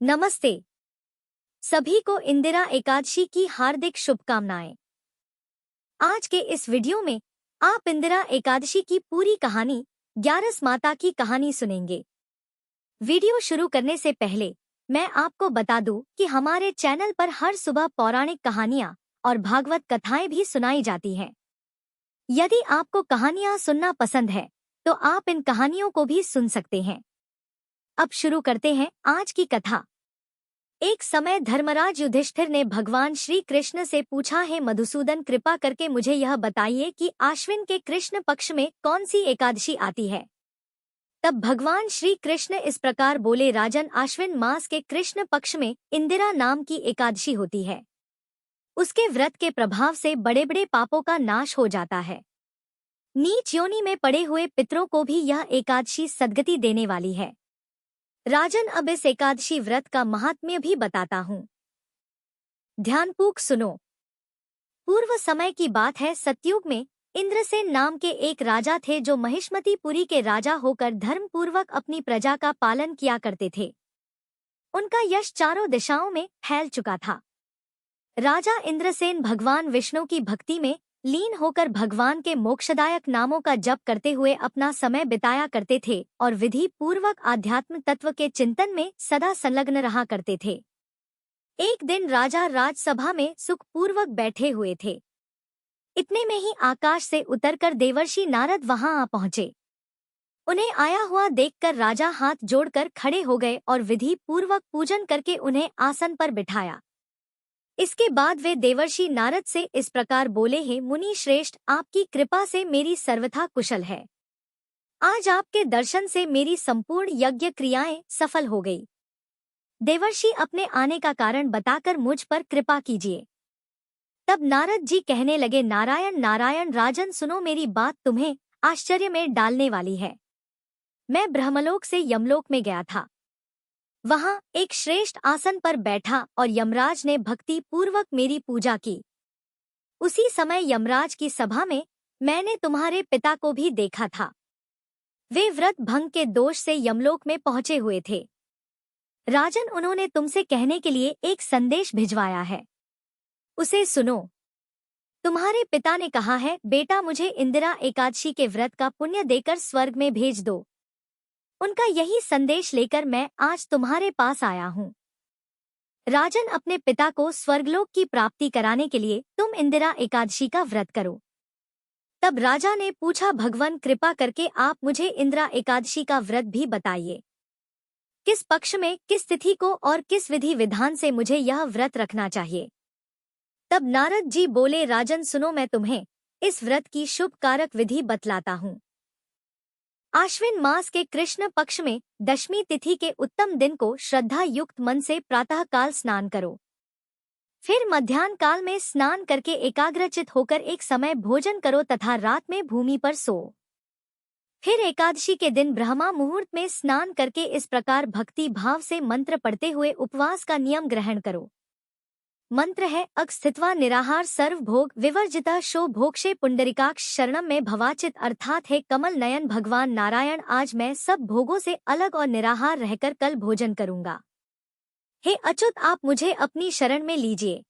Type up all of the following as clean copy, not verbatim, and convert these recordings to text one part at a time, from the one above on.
नमस्ते। सभी को इंदिरा एकादशी की हार्दिक शुभकामनाएं। आज के इस वीडियो में आप इंदिरा एकादशी की पूरी कहानी 11 माता की कहानी सुनेंगे। वीडियो शुरू करने से पहले मैं आपको बता दूं कि हमारे चैनल पर हर सुबह पौराणिक कहानियां और भागवत कथाएं भी सुनाई जाती हैं। यदि आपको कहानियां सुनना पसंद है तो आप इन कहानियों को भी सुन सकते हैं। अब शुरू करते हैं आज की कथा। एक समय धर्मराज युधिष्ठिर ने भगवान श्री कृष्ण से पूछा, है मधुसूदन, कृपा करके मुझे यह बताइए कि आश्विन के कृष्ण पक्ष में कौन सी एकादशी आती है। तब भगवान श्री कृष्ण इस प्रकार बोले, राजन, आश्विन मास के कृष्ण पक्ष में इंदिरा नाम की एकादशी होती है। उसके व्रत के प्रभाव से बड़े बड़े पापों का नाश हो जाता है। नीच योनि में पड़े हुए पितरों को भी यह एकादशी सद्गति देने वाली है। राजन, अब इस एकादशी व्रत का महात्म्य भी बताता हूँ, ध्यानपूर्वक सुनो। पूर्व समय की बात है। सतयुग में इंद्रसेन नाम के एक राजा थे जो महिष्मतीपुरी के राजा होकर धर्मपूर्वक अपनी प्रजा का पालन किया करते थे। उनका यश चारों दिशाओं में फैल चुका था। राजा इंद्रसेन भगवान विष्णु की भक्ति में लीन होकर भगवान के मोक्षदायक नामों का जप करते हुए अपना समय बिताया करते थे और विधि पूर्वक आध्यात्म तत्व के चिंतन में सदा संलग्न रहा करते थे। एक दिन राजा राजसभा में सुखपूर्वक बैठे हुए थे। इतने में ही आकाश से उतरकर देवर्षि नारद वहां आ पहुंचे। उन्हें आया हुआ देखकर राजा हाथ जोड़कर खड़े हो गए और विधि पूर्वक पूजन करके उन्हें आसन पर बिठाया। इसके बाद वे देवर्षि नारद से इस प्रकार बोले, हैं मुनि श्रेष्ठ, आपकी कृपा से मेरी सर्वथा कुशल है। आज आपके दर्शन से मेरी संपूर्ण यज्ञ क्रियाएं सफल हो गई। देवर्षि, अपने आने का कारण बताकर मुझ पर कृपा कीजिए। तब नारद जी कहने लगे, नारायण नारायण। राजन सुनो, मेरी बात तुम्हें आश्चर्य में डालने वाली है। मैं ब्रह्मलोक से यमलोक में गया था। वहां एक श्रेष्ठ आसन पर बैठा और यमराज ने भक्ति पूर्वक मेरी पूजा की। उसी समय यमराज की सभा में मैंने तुम्हारे पिता को भी देखा था। वे व्रत भंग के दोष से यमलोक में पहुंचे हुए थे। राजन, उन्होंने तुमसे कहने के लिए एक संदेश भिजवाया है, उसे सुनो। तुम्हारे पिता ने कहा है, बेटा, मुझे इंदिरा एकादशी के व्रत का पुण्य देकर स्वर्ग में भेज दो। उनका यही संदेश लेकर मैं आज तुम्हारे पास आया हूँ। राजन, अपने पिता को स्वर्गलोक की प्राप्ति कराने के लिए तुम इंदिरा एकादशी का व्रत करो। तब राजा ने पूछा, भगवान, कृपा करके आप मुझे इंदिरा एकादशी का व्रत भी बताइए। किस पक्ष में, किस तिथि को और किस विधि विधान से मुझे यह व्रत रखना चाहिए। तब नारद जी बोले, राजन सुनो, मैं तुम्हें इस व्रत की शुभ कारक विधि बतलाता हूँ। आश्विन मास के कृष्ण पक्ष में दशमी तिथि के उत्तम दिन को श्रद्धा युक्त मन से प्रातः काल स्नान करो। फिर मध्याह्न काल में स्नान करके एकाग्रचित होकर एक समय भोजन करो तथा रात में भूमि पर सो। फिर एकादशी के दिन ब्रह्मा मुहूर्त में स्नान करके इस प्रकार भक्ति भाव से मंत्र पढ़ते हुए उपवास का नियम ग्रहण करो। मंत्र है, अगस्थित्वा निराहार सर्वभोग विवर्जितः शो भोक्षे पुंडरिकाक्ष शरणम में भवाचित, अर्थात है कमल नयन भगवान नारायण, आज मैं सब भोगों से अलग और निराहार रहकर कल भोजन करूंगा। हे अच्युत, आप मुझे अपनी शरण में लीजिए।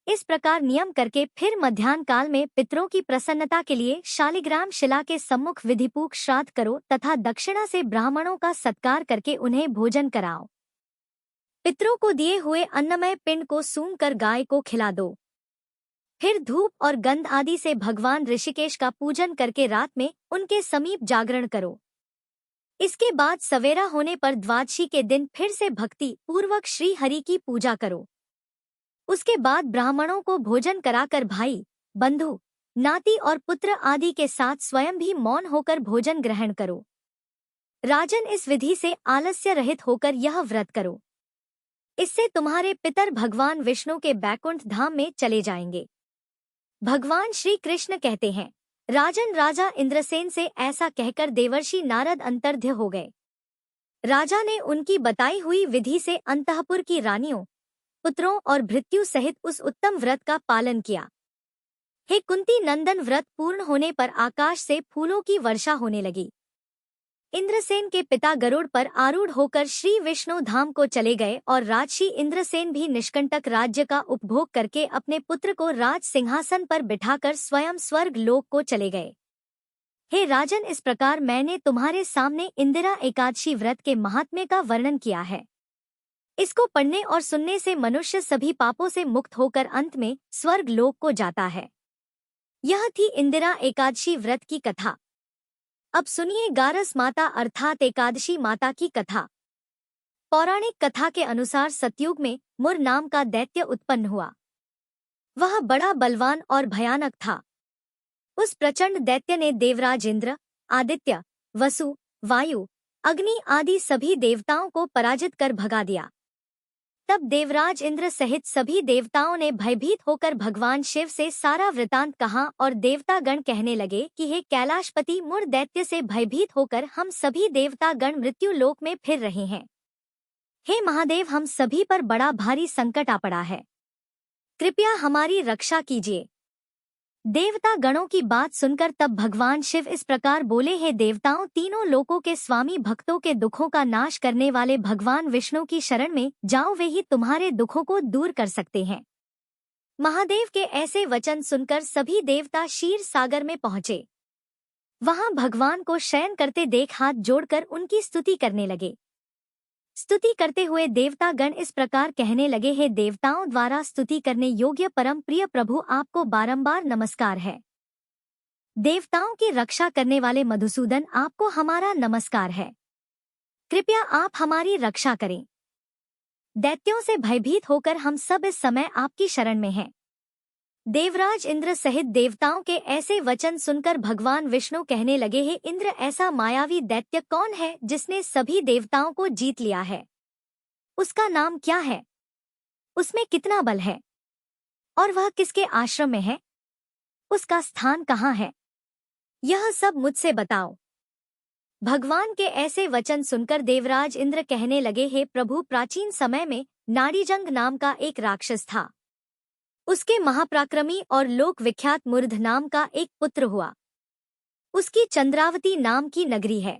इस प्रकार नियम करके फिर मध्याह्न काल में पितरों की प्रसन्नता के लिए शालिग्राम शिला के सम्मुख विधिपूर्वक श्राद्ध करो तथा दक्षिणा से ब्राह्मणों का सत्कार करके उन्हें भोजन कराओ। पितरों को दिए हुए अन्नमय पिंड को सूंघ कर गाय को खिला दो। फिर धूप और गंध आदि से भगवान ऋषिकेश का पूजन करके रात में उनके समीप जागरण करो। इसके बाद सवेरा होने पर द्वादशी के दिन फिर से भक्ति पूर्वक श्री हरि की पूजा करो। उसके बाद ब्राह्मणों को भोजन कराकर भाई, बंधु, नाती और पुत्र आदि के साथ स्वयं भी मौन होकर भोजन ग्रहण करो। राजन, इस विधि से आलस्य रहित होकर यह व्रत करो। इससे तुम्हारे पितर भगवान विष्णु के बैकुंठ धाम में चले जाएंगे। भगवान श्री कृष्ण कहते हैं, राजन, राजा इंद्रसेन से ऐसा कहकर देवर्षि नारद अंतर्ध्य हो गए। राजा ने उनकी बताई हुई विधि से अंतःपुर की रानियों, पुत्रों और भृत्यु सहित उस उत्तम व्रत का पालन किया। हे कुंती नंदन, व्रत पूर्ण होने पर आकाश से फूलों की वर्षा होने लगी। इंद्रसेन के पिता गरुड़ पर आरूढ़ होकर श्री विष्णु धाम को चले गए और राजर्षि इंद्रसेन भी निष्कंटक राज्य का उपभोग करके अपने पुत्र को राज सिंहासन पर बिठाकर स्वयं स्वर्ग लोक को चले गए। हे राजन, इस प्रकार मैंने तुम्हारे सामने इंदिरा एकादशी व्रत के महात्म्य का वर्णन किया है। इसको पढ़ने और सुनने से मनुष्य सभी पापों से मुक्त होकर अंत में स्वर्ग लोक को जाता है। यह थी इंदिरा एकादशी व्रत की कथा। अब सुनिए गारस माता अर्थात एकादशी माता की कथा। पौराणिक कथा के अनुसार सतयुग में मुर नाम का दैत्य उत्पन्न हुआ। वह बड़ा बलवान और भयानक था। उस प्रचंड दैत्य ने देवराज इंद्र, आदित्य, वसु, वायु, अग्नि आदि सभी देवताओं को पराजित कर भगा दिया। तब देवराज इंद्र सहित सभी देवताओं ने भयभीत होकर भगवान शिव से सारा वृतांत कहा और देवतागण कहने लगे कि हे कैलाशपति, मुर दैत्य से भयभीत होकर हम सभी देवतागण मृत्यु लोक में फिर रहे हैं। हे महादेव, हम सभी पर बड़ा भारी संकट आ पड़ा है, कृपया हमारी रक्षा कीजिए। देवता गणों की बात सुनकर तब भगवान शिव इस प्रकार बोले, हे देवताओं, तीनों लोकों के स्वामी, भक्तों के दुखों का नाश करने वाले भगवान विष्णु की शरण में जाओ, वे ही तुम्हारे दुखों को दूर कर सकते हैं। महादेव के ऐसे वचन सुनकर सभी देवता क्षीर सागर में पहुंचे। वहां भगवान को शयन करते देख हाथ जोड़कर उनकी स्तुति करने लगे। स्तुति करते हुए देवतागण इस प्रकार कहने लगे, हे देवताओं द्वारा स्तुति करने योग्य परम प्रिय प्रभु, आपको बारंबार नमस्कार है। देवताओं की रक्षा करने वाले मधुसूदन, आपको हमारा नमस्कार है। कृपया आप हमारी रक्षा करें। दैत्यों से भयभीत होकर हम सब इस समय आपकी शरण में हैं। देवराज इंद्र सहित देवताओं के ऐसे वचन सुनकर भगवान विष्णु कहने लगे, हे इंद्र, ऐसा मायावी दैत्य कौन है जिसने सभी देवताओं को जीत लिया है? उसका नाम क्या है? उसमें कितना बल है? और वह किसके आश्रम में है? उसका स्थान कहाँ है? यह सब मुझसे बताओ। भगवान के ऐसे वचन सुनकर देवराज इंद्र कहने लगे, हे प्रभु, प्राचीन समय में नाड़ीजंग नाम का एक राक्षस था। उसके महापराक्रमी और लोक विख्यात मुर्ध नाम का एक पुत्र हुआ। उसकी चंद्रावती नाम की नगरी है।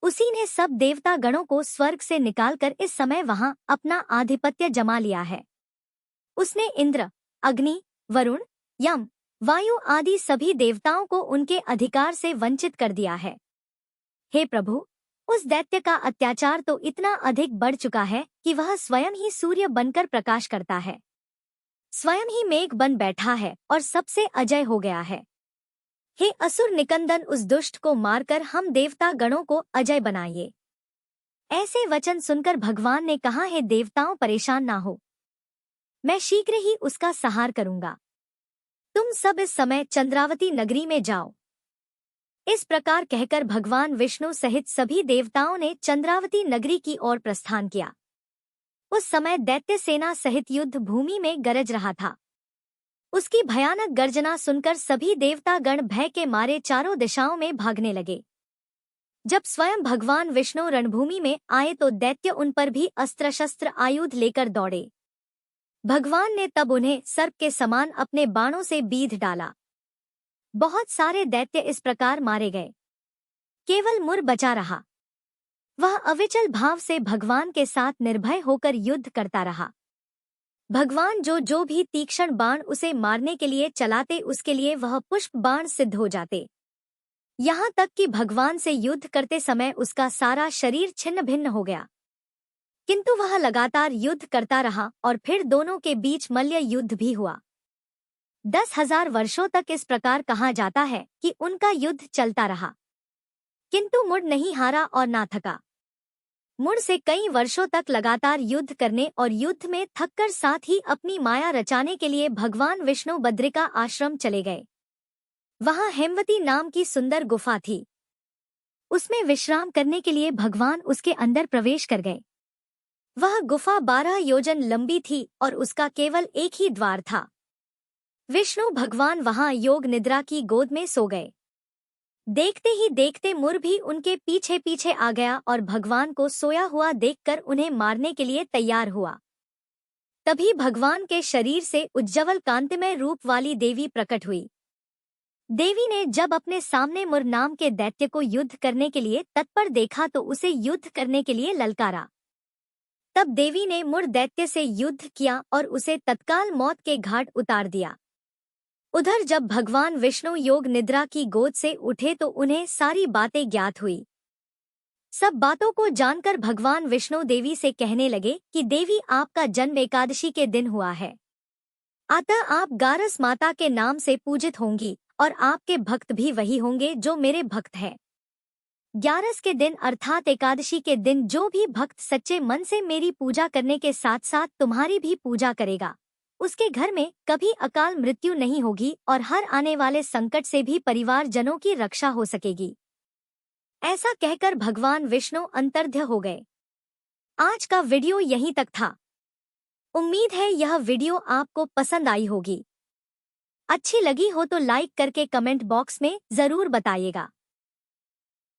उसी ने सब देवता गणों को स्वर्ग से निकालकर इस समय वहां अपना आधिपत्य जमा लिया है। उसने इंद्र, अग्नि, वरुण, यम, वायु आदि सभी देवताओं को उनके अधिकार से वंचित कर दिया है। हे प्रभु, उस दैत्य का अत्याचार तो इतना अधिक बढ़ चुका है कि वह स्वयं ही सूर्य बनकर प्रकाश करता है, स्वयं ही मेघ बन बैठा है और सबसे अजय हो गया है। हे असुर निकंदन, उस दुष्ट को मारकर हम देवता गणों को अजय बनाइए। ऐसे वचन सुनकर भगवान ने कहा, हे देवताओं, परेशान ना हो, मैं शीघ्र ही उसका संहार करूंगा। तुम सब इस समय चंद्रावती नगरी में जाओ। इस प्रकार कहकर भगवान विष्णु सहित सभी देवताओं ने चंद्रावती नगरी की ओर प्रस्थान किया। उस समय दैत्य सेना सहित युद्ध भूमि में गरज रहा था। उसकी भयानक गर्जना सुनकर सभी देवतागण भय के मारे चारों दिशाओं में भागने लगे। जब स्वयं भगवान विष्णु रणभूमि में आए तो दैत्य उन पर भी अस्त्र शस्त्र आयुध लेकर दौड़े। भगवान ने तब उन्हें सर्प के समान अपने बाणों से बीध डाला। बहुत सारे दैत्य इस प्रकार मारे गए। केवल मुर बचा रहा। वह अविचल भाव से भगवान के साथ निर्भय होकर युद्ध करता रहा। भगवान जो भी तीक्ष्ण बाण उसे मारने के लिए चलाते, उसके लिए वह पुष्प बाण सिद्ध हो जाते। यहाँ तक कि भगवान से युद्ध करते समय उसका सारा शरीर छिन्न भिन्न हो गया। किंतु वह लगातार युद्ध करता रहा और फिर दोनों के बीच मल्ल युद्ध भी हुआ। 10,000 वर्षों तक इस प्रकार कहा जाता है कि उनका युद्ध चलता रहा, किंतु मुड़ नहीं हारा और ना थका। मुड़ से कई वर्षों तक लगातार युद्ध करने और युद्ध में थककर साथ ही अपनी माया रचाने के लिए भगवान विष्णु बद्रिका आश्रम चले गए। वहां हेमवती नाम की सुंदर गुफा थी। उसमें विश्राम करने के लिए भगवान उसके अंदर प्रवेश कर गए। वह गुफा 12 योजन लंबी थी और उसका केवल एक ही द्वार था। विष्णु भगवान वहां योग निद्रा की गोद में सो गए। देखते ही देखते मुर भी उनके पीछे पीछे आ गया और भगवान को सोया हुआ देखकर उन्हें मारने के लिए तैयार हुआ। तभी भगवान के शरीर से उज्ज्वल कांतिमय रूप वाली देवी प्रकट हुई। देवी ने जब अपने सामने मुर नाम के दैत्य को युद्ध करने के लिए तत्पर देखा तो उसे युद्ध करने के लिए ललकारा। तब देवी ने मुर दैत्य से युद्ध किया और उसे तत्काल मौत के घाट उतार दिया। उधर जब भगवान विष्णु योग निद्रा की गोद से उठे तो उन्हें सारी बातें ज्ञात हुई। सब बातों को जानकर भगवान विष्णु देवी से कहने लगे कि देवी, आपका जन्म एकादशी के दिन हुआ है, अतः आप गारस माता के नाम से पूजित होंगी और आपके भक्त भी वही होंगे जो मेरे भक्त हैं। ग्यारस के दिन अर्थात एकादशी के दिन जो भी भक्त सच्चे मन से मेरी पूजा करने के साथ साथ तुम्हारी भी पूजा करेगा, उसके घर में कभी अकाल मृत्यु नहीं होगी और हर आने वाले संकट से भी परिवारजनों की रक्षा हो सकेगी। ऐसा कहकर भगवान विष्णु अंतर्ध्य हो गए। आज का वीडियो यहीं तक था। उम्मीद है यह वीडियो आपको पसंद आई होगी। अच्छी लगी हो तो लाइक करके कमेंट बॉक्स में जरूर बताइएगा।